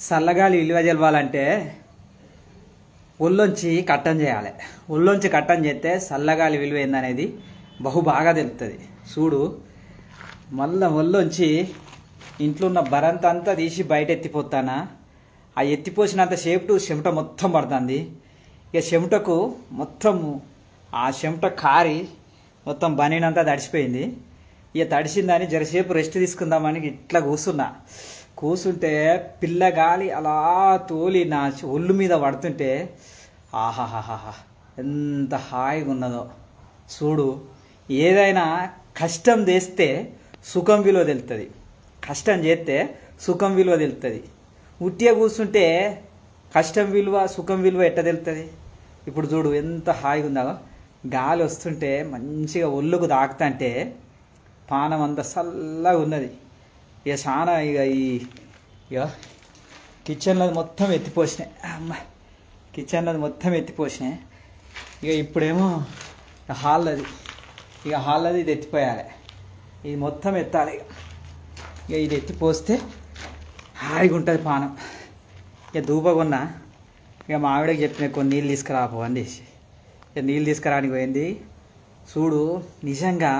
చల్లగాలి విలువ తెలవాలంటే ఒళ్ళొంచి కట్టం చేయాలి. ఒళ్ళొంచి కట్టం చేస్తే చల్లగాలి విలువ ఏందనేది బహు బాగా తెలుస్తుంది. చూడు, మళ్ళీ ఒళ్ళొంచి ఇంట్లో ఉన్న బరంత అంతా తీసి బయట ఎత్తిపోతానా. ఆ ఎత్తిపోసినంత సేపు చెమట మొత్తం పడుతుంది. ఇక చెమటకు మొత్తం ఆ చెమట కారి మొత్తం బనీనంతా తడిసిపోయింది. ఇక తడిసిందని జరసేపు రెస్ట్ తీసుకుందామని ఇట్లా కూర్చుంటే పిల్లగాలి అలా తోలి నా ఒళ్ళు మీద పడుతుంటే ఆహాహాహా ఎంత హాయిగా ఉన్నదో. చూడు, ఏదైనా కష్టం చేస్తే సుఖం విలువ తెలుస్తుంది, కష్టం చేస్తే సుఖం విలువ తెలుస్తుంది. ఉట్టిగా కూర్చుంటే కష్టం విలువ సుఖం విలువ ఎట్ట తెలుస్తుంది? ఇప్పుడు చూడు ఎంత హాయిగా ఉందో. గాలి వస్తుంటే మంచిగా ఒళ్ళుకు తాకుతుంటే పానం అంతా చల్లగా ఉన్నది. ఇక చాలా ఇక కిచెన్లో మొత్తం ఎత్తిపోసినాయి. అమ్మ, కిచెన్లో మొత్తం ఎత్తిపోసినాయి. ఇక ఇప్పుడేమో హాల్ది, ఇక హాల్ది ఇది ఎత్తిపోయాలి. ఇది మొత్తం ఎత్తాలి. ఇక ఇది ఎత్తిపోస్తే హాయిగా ఉంటుంది పానం. ఇక దూపగొన్నా. ఇక మా ఆవిడకి చెప్పిన కొన్ని నీళ్ళు తీసుకురాపో అనేసి ఇక నీళ్ళు తీసుకురానికి పోయింది. చూడు, నిజంగా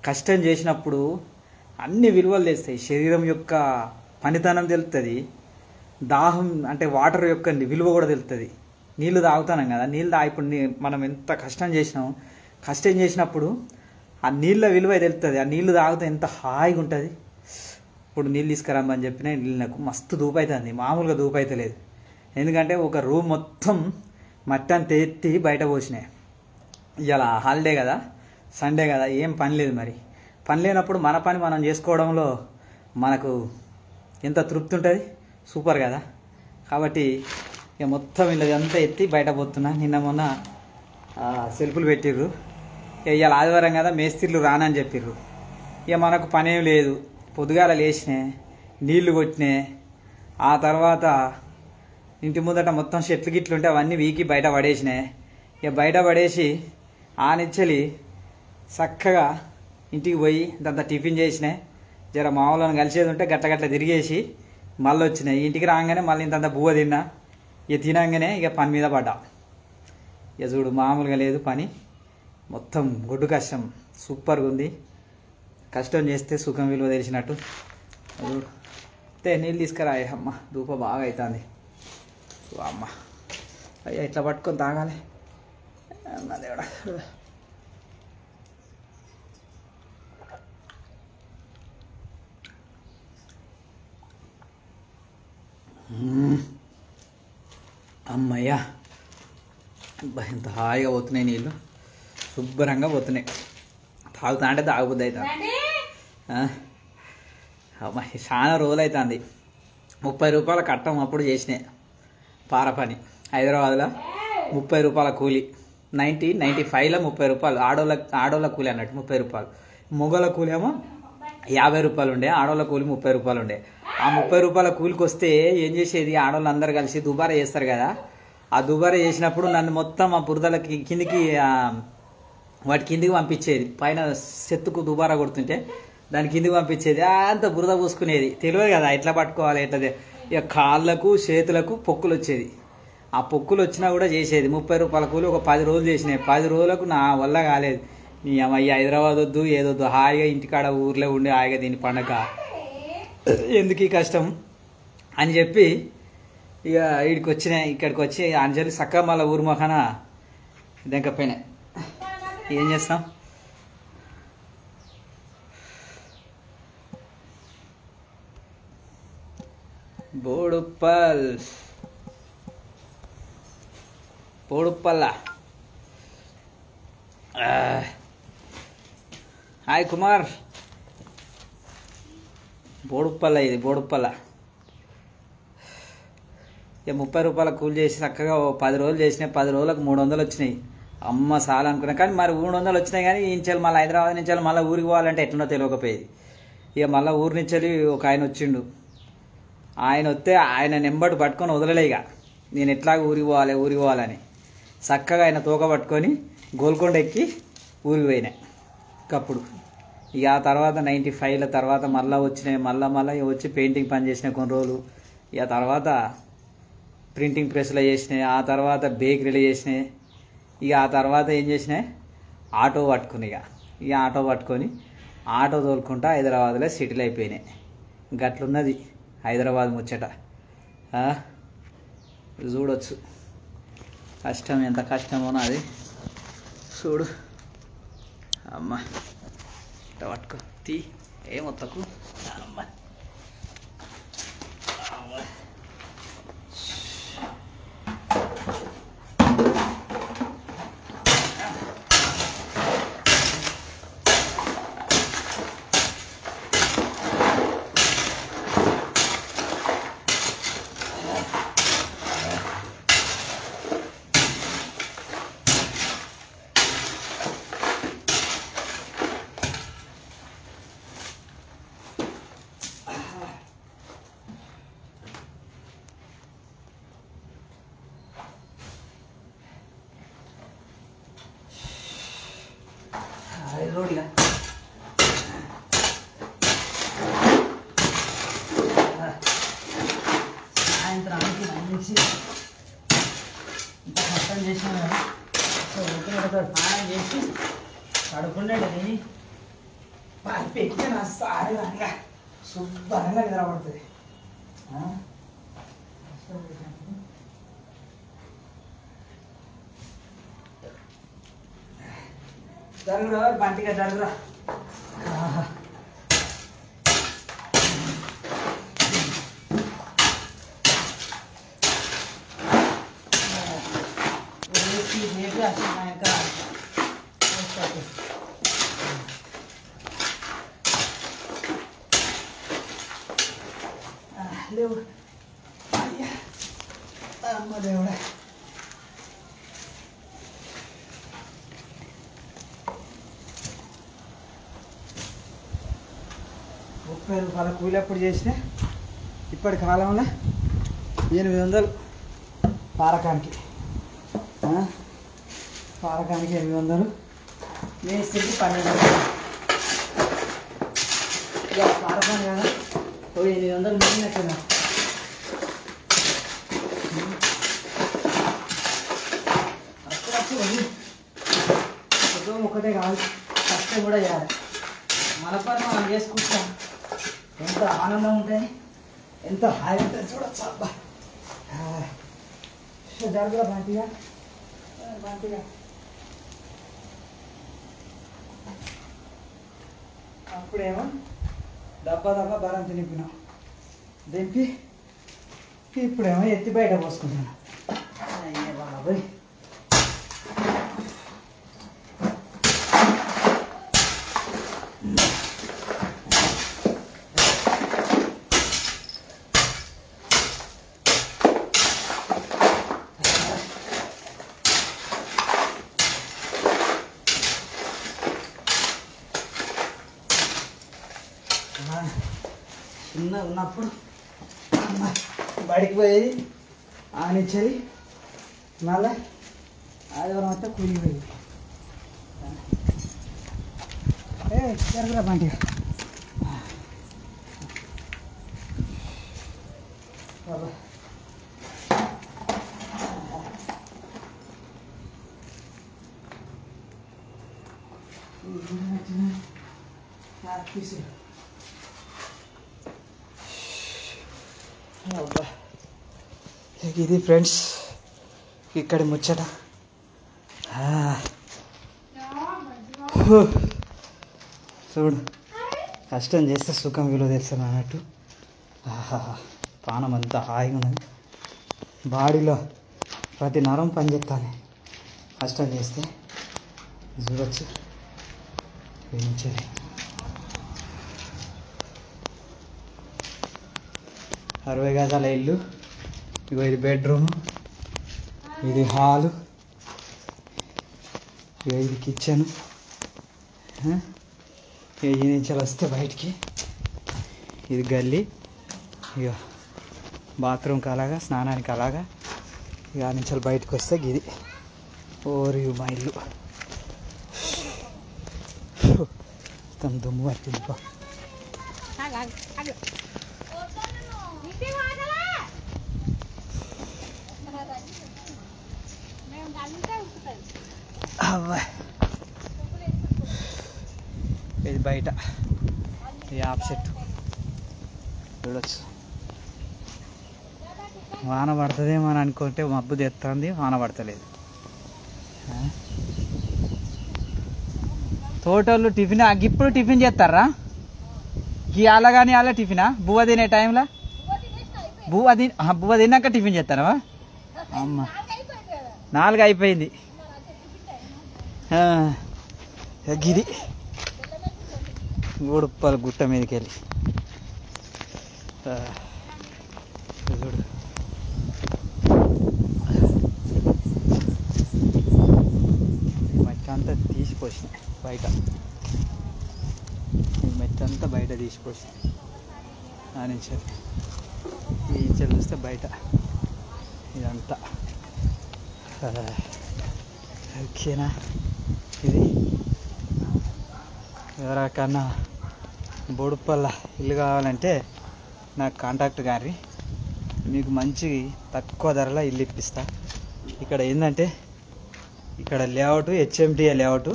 కష్టం చేసినప్పుడు అన్ని విలువలు తెస్తాయి. శరీరం యొక్క పనితనం తెలుస్తుంది, దాహం అంటే వాటర్ యొక్క విలువ కూడా తెలుస్తుంది. నీళ్లు తాగుతున్నాం కదా, నీళ్ళు ఇప్పుడు మనం ఎంత కష్టం చేసినాం, కష్టం చేసినప్పుడు ఆ నీళ్ళ విలువ తెలుస్తుంది. ఆ నీళ్లు తాగితే ఎంత హాయిగా ఉంటుంది. ఇప్పుడు నీళ్ళు తీసుకురమ్మని చెప్పిన నీళ్ళు నాకు మస్తు దూపు అవుతుంది, మామూలుగా దూపు అయితే లేదు. ఎందుకంటే ఒక రూమ్ మొత్తం మట్టి అంత ఎత్తి బయట పోసినాయి. ఇలా హాలిడే కదా, సండే కదా, ఏం పని లేదు. మరి పని లేనప్పుడు మన పని మనం చేసుకోవడంలో మనకు ఎంత తృప్తి ఉంటుంది, సూపర్ కదా. కాబట్టి ఇక మొత్తం ఇలా అంతా ఎత్తి బయట పోతున్నా. నిన్న మొన్న సెల్ఫులు పెట్టిర్రు. ఇవాళ ఆదివారం కదా, మేస్త్రీలు రానని చెప్పిర్రు. ఇక మనకు పనేం లేదు. పొద్దుగాల లేచినాయి, నీళ్లు కొట్టినాయి. ఆ తర్వాత ఇంటి ముందట మొత్తం చెట్లు గిట్లు ఉంటే అవన్నీ వీకి బయట పడేసినాయి. ఇక బయట పడేసి ఆ నిచ్చలి చక్కగా ఇంటికి పోయి ఇంత టిఫిన్ చేసినాయి. జర మామూలను కలిసేది ఉంటే గట్ల తిరిగేసి మళ్ళీ వచ్చినాయి. ఇంటికి రాగానే మళ్ళీ ఇంత బువ్వ తిన్నా. ఇక తినగానే ఇక పని మీద పడ్డా. ఇక చూడు, మామూలుగా లేదు పని, మొత్తం గొడ్డు కష్టం సూపర్గా ఉంది. కష్టం చేస్తే సుఖం విలువ తెలిసినట్టు. చూడు, నీళ్ళు తీసుకురా. అమ్మ, ధూప బాగా అవుతుంది. అమ్మ, అయ్యా ఇట్లా పట్టుకొని తాగాలి. దేవుడా, అమ్మయ్యా, ఎంత హాయిగా పోతున్నాయి నీళ్ళు, శుభ్రంగా పోతున్నాయి. తాగుతా అంటే తాగబుద్ది అవుతుంది. అమ్మ, చాలా రోజులు అవుతుంది. 30 రూపాయల కట్టం అప్పుడు చేసినాయి పార పని హైదరాబాద్లో. 30 రూపాయల కూలి. 95లో 30 రూపాయలు ఆడోళ్ళ కూలి అన్నట్టు 30 రూపాయలు. మొగోళ్ళ కూలి ఏమో 50 రూపాయలు ఉండే, ఆడోళ్ళ కూలి 30 రూపాయలు ఉండే. ఆ 30 రూపాయల కూలికి వస్తే ఏం చేసేది, ఆడోళ్ళు అందరు కలిసి దుబారా చేస్తారు కదా. ఆ దుబారా చేసినప్పుడు నన్ను మొత్తం ఆ బురదలకి కిందికి వాటి కిందికి పంపించేది. పైన చెత్తుకు దుబారా కొడుతుంటే దాని కిందికి పంపించేది. అంత బురద పూసుకునేది. తెలియదు కదా ఎట్లా పట్టుకోవాలి ఎట్లదే. ఇక కాళ్ళకు చేతులకు పొక్కులు వచ్చేది. ఆ పొక్కులు వచ్చినా కూడా చేసేది. 30 రూపాయల కూలి ఒక 10 రోజులు చేసినాయి. 10 రోజులకు నా వల్ల కాలేదు. నీ అమ్మాయి హైదరాబాద్ వద్దు, ఏదొద్దు, హాయిగా ఇంటికాడ ఊర్లో ఉండి హాయిగా దీని పండగ ఎందుకు ఈ కష్టం అని చెప్పి ఇక ఇక్కడికి వచ్చి అంజలి సక్క మళ్ళీ ఊరు మొఖాన దెంకపోయినాయి. ఏం చేస్తాం. బోడుప్పల్ల హాయ్ కుమార్. బోడుప్పల్ల, ఇది బోడుప్పల్ల. ఇక 30 రూపాయల కూలి చేసి చక్కగా 10 రోజులు చేసినాయి. 10 రోజులకు 300 వచ్చినాయి. అమ్మ చాలా అనుకున్నా. కానీ మరి 300 వచ్చినాయి. కానీ ఇంచాలి మళ్ళీ హైదరాబాద్ నుంచి మళ్ళీ ఊరికి పోవాలంటే ఎట్లనో తెలియకపోయేది. ఇక మళ్ళీ ఊరి నుంచి ఒక ఆయన వచ్చిండు. ఆయన వస్తే ఆయన నెంబర్ పట్టుకొని వదలలే. ఇక నేను ఎట్లాగ ఊరికి పోవాలని చక్కగా ఆయన తోక పట్టుకొని గోల్కొండ ఎక్కి ఊరికి పోయినాయి. అప్పుడు ఇక ఆ తర్వాత 95ల తర్వాత మళ్ళీ వచ్చినాయి. మళ్ళీ వచ్చి పెయింటింగ్ పని చేసిన కొన్ని రోజులు. ఇక తర్వాత ప్రింటింగ్ ప్రెస్లో చేసినాయి, ఆ తర్వాత బేకరీలో చేసినాయి. ఇక ఆ తర్వాత ఏం చేసినాయి, ఆటో పట్టుకుని ఇక ఆటో పట్టుకొని ఆటో తోలుకుంటా హైదరాబాద్లో సిటీలు అయిపోయినాయి. గట్లున్నది హైదరాబాద్ ముచ్చట. చూడొచ్చు కష్టం, ఎంత కష్టమో నాది. చూడు అమ్మ, ఇట్లా పట్టుకో, తీ ఏమొత్తకు అమ్మ. రోడ్గా సాయంత్రానికి మంచి ఇంత కష్టం చేసినా కదా, సో ఒకరితో స్నానం చేసి కడుపుండేది తిని పెట్టిన సారిగా శుభ్రంగా నిద్రపడుతుంది. జరుగురా బంటిగా జరుగురా. లేవు అయ్యా అమ్మ దేవుడా. ₹30 కూలి అప్పుడు చేసిన ఇప్పటి కాలంలో 800 పారకానికి. పారకానికి 800, మేస్త్రికి 1200. ఇక పారకాని కదా 800 మిగిలినట్టు. అప్పుడు ఒకటే కాదు, కష్టం కూడా చేయాలి. మన పని మనం చేసుకుంటాం, ఎంత ఆనందం ఉంటుంది, ఎంత హాయి ఉంటుంది చూడచ్చు. అబ్బా జరుగురా బంటిగా బంటిగా. అప్పుడేమో దబ్బా దబ్బా బరం నింపినాం, దింపి ఇప్పుడేమో ఎత్తి బయట పోసుకుంటున్నాం. అయ్యే బాబాయ్. చిన్న ఉన్నప్పుడు బడికి పోయేది, ఆనిచ్చేది, మళ్ళా ఆదివారం అంతా కూలికి పోయేది. జరుగురా బంటిగా. బాబా అబ్బా, ఇది ఫ్రెండ్స్ ఇక్కడి ముచ్చట. చూడు, కష్టం చేస్తే సుఖం విలువ తెలుస్తుంది అన్నట్టు. పానం అంతా హాయిగా ఉన్నది, బాడీలో ప్రతి నరం పనిచేస్తాను కష్టం చేస్తే. చూడొచ్చు ఏమిచ్చేది. 60 గజాల ఇల్లు. ఇగో ఇది బెడ్రూమ్, ఇది హాలు, ఇక ఇది కిచెన్. ఈ నుంచి వస్తే బయటికి ఇది గల్లీ. ఇక బాత్రూమ్కి అలాగా, స్నానానికి అలాగా. ఇక ఆ నుంచి బయటకు వస్తే ఇది ఓరి మా ఇల్లు. మొత్తం దుమ్ము పట్టింది. ఇది బయట ఈ యాప్ చెట్టు చూడొచ్చు. వాన పడుతుందేమో అని అనుకుంటే మబ్బు తెస్తుంది, వాన పడతలేదు. తోటోళ్ళు టిఫిన్ ఇప్పుడు టిఫిన్ చేస్తారా? అలా కానీ అలా టిఫినా బువ్వ తినే టైంలో? బువ్వ తిన్నాక టిఫిన్ చేస్తారా? అమ్మ 4 అయిపోయింది. గిది గోడుప్పల గుట్ట మీదకి వెళ్ళి చూడు. మట్టి అంతా తీసిపోసిన బయట, ఈ మట్టి అంతా బయట తీసిపోసిన. ఆ నుంచి ఈ ఇంచెలు చూస్తే బయట ఇదంతా ఓకేనా? ఇది ఎవరికన్నా బోడుప్పల్ల ఇల్లు కావాలంటే నాకు కాంటాక్ట్ గారి, మీకు మంచి తక్కువ ధరలో ఇల్లు ఇప్పిస్తా. ఇక్కడ ఏంటంటే ఇక్కడ లేఅవుట్ హెచ్ఎండిఏ లేఅవుట్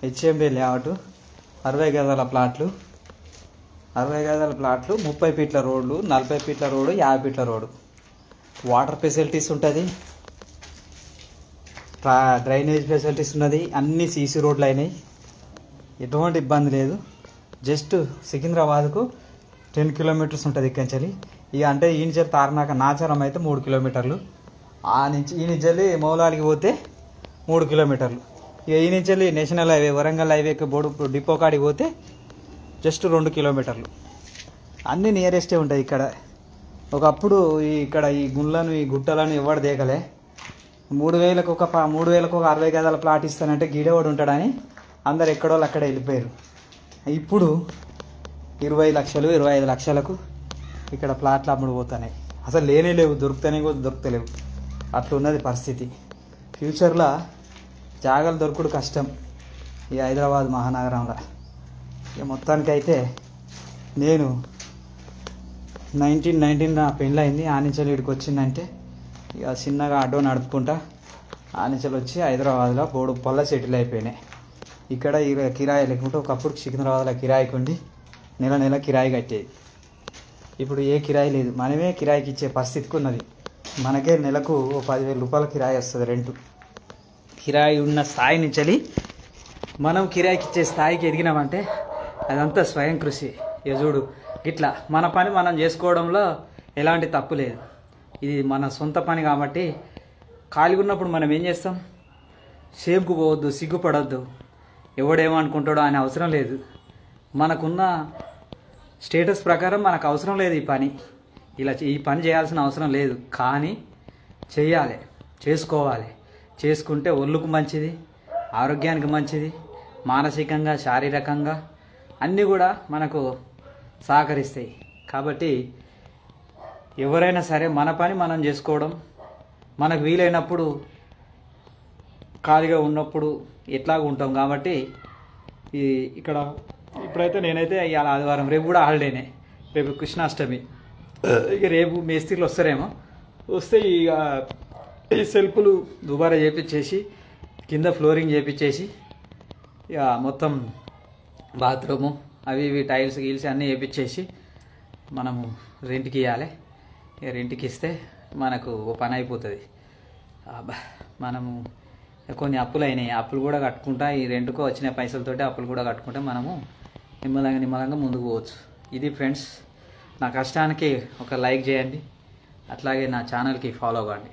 60 గజాల ప్లాట్లు, 60 గజాల ప్లాట్లు, 30 ఫీట్ల రోడ్లు, 40 ఫీట్ల రోడ్డు, 50 ఫీట్ల రోడ్డు. వాటర్ ఫెసిలిటీస్ ఉంటుంది, డ్రైనేజ్ ఫెసిలిటీస్ ఉన్నది, అన్ని సీసీ రోడ్లు అయినాయి, ఎటువంటి ఇబ్బంది లేదు. జస్ట్ సికింద్రాబాద్కు 10 కిలోమీటర్స్ ఉంటుంది ఇక్కడి నుంచి. ఇక అంటే ఈ నుంచి తారనాక నాచారం అయితే 3 కిలోమీటర్లు, ఈ నుంచి మౌలాడికి పోతే 3 కిలోమీటర్లు, ఇక ఈ నుంచి నేషనల్ హైవే వరంగల్ హైవేకి బోడు డిపో కాడికి పోతే జస్ట్ 2 కిలోమీటర్లు. అన్నీ నియరెస్టే ఉంటాయి ఇక్కడ. ఒకప్పుడు ఇక్కడ ఈ గుళ్ళను ఈ గుట్టలను ఎవడు దేకలే. 3000కు ఒక 60 గజాల ప్లాట్ ఇస్తానంటే గీడేవాడు ఉంటాడని అందరు ఎక్కడోళ్ళు అక్కడే వెళ్ళిపోయారు. ఇప్పుడు 20 లక్షలు 25 లక్షలకు ఇక్కడ ప్లాట్లు అమ్ముడు పోతున్నాయి. అసలు లేనే లేవు, దొరుకుతలేవు. అట్లున్నది పరిస్థితి. ఫ్యూచర్లో జాగాలు దొరుకుడు కష్టం ఈ హైదరాబాద్ మహానగరంలో. ఇక మొత్తానికైతే నేను 1919 నా పెళ్ళయింది. ఆనించలు ఇక్కడికి వచ్చిందంటే ఇక చిన్నగా ఆటో నడుపుకుంటా ఆనించలు వచ్చి హైదరాబాద్లో బోడుప్పల్ల సెటిల్ అయిపోయినాయి. ఇక్కడ కిరాయి లేకుంటే ఒకప్పుడు సికింద్రాబాద్లో కిరాయికి ఉండి నెల కిరాయి కట్టేది. ఇప్పుడు ఏ కిరాయి లేదు, మనమే కిరాయికి ఇచ్చే పరిస్థితికి ఉన్నది. మనకే నెలకు 10,000 రూపాయల కిరాయి వస్తుంది రెంటు. కిరాయి ఉన్న స్థాయి నుంచి మనం కిరాయికి ఇచ్చే స్థాయికి ఎదిగినామంటే అదంతా స్వయం కృషి. ఇక చూడు ఇట్లా మన పని మనం చేసుకోవడంలో ఎలాంటి తప్పు లేదు. ఇది మన సొంత పని కాబట్టి ఖాళీగా ఉన్నప్పుడు మనం ఏం చేస్తాం? షేమ్కు పోవద్దు, సిగ్గుపడవద్దు, ఎవడేమనుకుంటాడో అనే అవసరం లేదు. మనకున్న స్టేటస్ ప్రకారం మనకు అవసరం లేదు ఈ పని, ఈ పని చేయాల్సిన అవసరం లేదు. కానీ చెయ్యాలి, చేసుకోవాలి. చేసుకుంటే ఒళ్ళుకు మంచిది, ఆరోగ్యానికి మంచిది, మానసికంగా శారీరకంగా అన్నీ కూడా మనకు సహకరిస్తాయి. కాబట్టి ఎవరైనా సరే మన పని మనం చేసుకోవడం, మనకు వీలైనప్పుడు ఖాళీగా ఉన్నప్పుడు ఎట్లాగూ ఉంటాం. కాబట్టి ఇక్కడ ఇప్పుడైతే నేనైతే ఇవాళ ఆదివారం, రేపు కూడా హాలిడేనే, రేపు కృష్ణాష్టమి. ఇక రేపు మేస్త్రీలు వస్తారేమో, వస్తే ఇక ఈ సెల్ఫ్లు దుబారా చేపించేసి కింద ఫ్లోరింగ్ చేపించేసి ఇక మొత్తం బాత్రూము అవి ఇవి టైల్స్ గీల్స్ అన్నీ వేపించేసి మనము రెంట్కి ఇవ్వాలి. ఇక రెంట్కి ఇస్తే మనకు ఓ పని అయిపోతుంది. మనము కొన్ని అప్పులు అయినాయి, అప్పులు కూడా కట్టుకుంటా, ఈ రెంట్కు వచ్చిన పైసలతోటి అప్పులు కూడా కట్టుకుంటే మనము నిమ్మలంగా ముందుకు పోవచ్చు. ఇది ఫ్రెండ్స్, నా కష్టానికి ఒక లైక్ చేయండి, అట్లాగే నా ఛానల్కి ఫాలో అవ్వండి.